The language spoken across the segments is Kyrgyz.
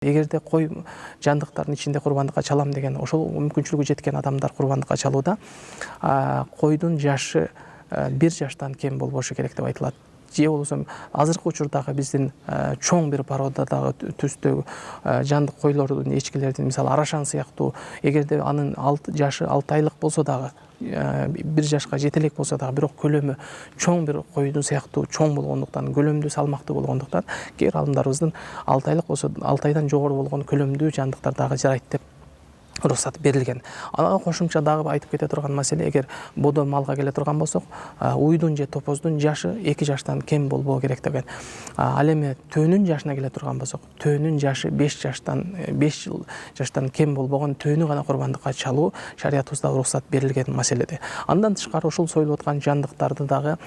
Эгерде кой жандыктардын ичинде курбандыкка чалам деген ошол мүмкүнчүлүгү жеткен адамдар курбандыкка чалууда койдун жашы 1 жаштан кем болбошу керек деп айтылат. Же болбосо азыркы учурдагы биздин чоң бир породадагы түстөгү жандык койлордун, эчкилердин, мисалы арашан сыяктуу, эгерде анын жашы 6 айлык болсо дагы, 1 жашка жете элек болсо дагы, бирок көлөмү чоң бир койдун сыяктуу чоң болгондуктан, көлөмдүү салмактуу болгондуктан, кээ бир алымдарыбыздын 6 айлык болсо, 6 айдан жогору болгон көлөмдүү жандыктар дагы жарайт деп уруксат берилген. Ага кошумча дагы айтып кете турган маселе, эгер бодо малга келе турган болсок, уйдун же топоздун жашы 2 жаштан кем болбоо керек деген. Ал эми төөнүн жашына келе турган болсок, төөнүн жашы 5 жыл жаштан кем болбогон төөнү гана курбандыкка чалуу шариятыбызда уруксат берилген маселеде. Андан тышкары ушул союлуп аткан жандыктарды дагы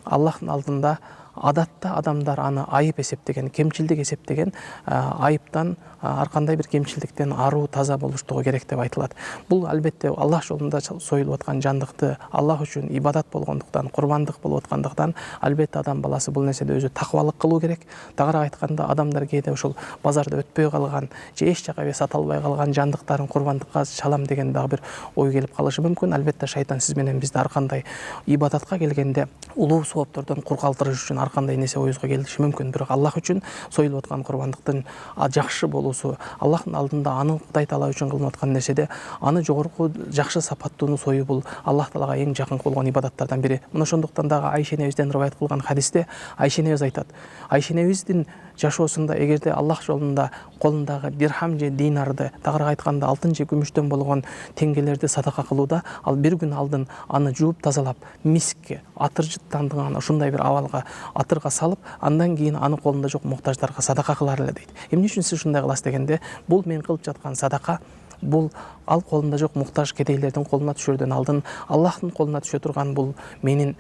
Аллахтын алдында адатта адамдар аны айып эсептеген, кемчилдик эсептеген, айыптан, ар кандай бир кемчилдиктен аруу, таза болуштугу керек деп айтылат. Бул албетте Аллах жолунда союлуп аткан жандыкты Аллах үчүн ибадат болгондуктан, курбандык болуп аткандыктан, албетте адам баласы бул нерседе өзү такыбалык кылуу керек. Тагыраак айтканда, адамдар кээде ошол базарда өтпөй калган же эч жака сата албай калган жандыктарын курбандыкка чалам деген дагы бир ой келип калышы мүмкүн. Албетте шайтан сиз менен бизди ар кандай ибадатка келгенде улуу сооптордон кур калтырыш үчүн ар кандай нерсе оюбузга келиши мүмкүн. Бирок Аллах үчүн союлуп аткан курбандыктын жакшы болуусу, Аллахтын алдында аны Кудай Таала үчүн кылынып аткан нерседе аны жогорку жакшы сапаттууну союу бул Аллах Таалага эң жакын болгон ибадаттардан бири. Мына ошондуктан дагы Айша энебизден риваят кылган хадисте Айша энебиз айтат: Айша энебиздин жашоосунда эгерде Аллах жолунда колундагы дирхам же динарды, тагыраак айтканда алтын же күмүштөн болгон теңгелерди садака кылууда, ал бир күн алдын аны жууп тазалап, мискке, атыр жыттандырган ушундай бир абалга, атырга салып, андан кийин аны колунда жок муктаждарга садака кылар эле дейт. Эмне үчүн сиз ушундай кыласыз дегенде, бул мен кылып жаткан садака, бул ал колунда жок муктаж кедейлердин колуна түшөрдөн алдын Аллахтын колуна түшө турган бул менин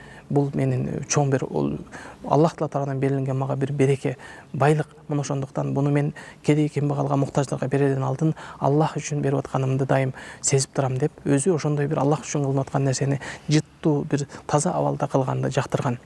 чоң бир Аллах Таала тарабынан берилген мага бир береке, байлык. Мына ошондуктан буну мен кедей кембагалга муктаждарга берерден алдын Аллах үчүн берип атканымды дайым сезип турам деп, өзү ошондой бир Аллах үчүн кылынып аткан нерсени жыттуу бир таза абалда кылганды жактырган.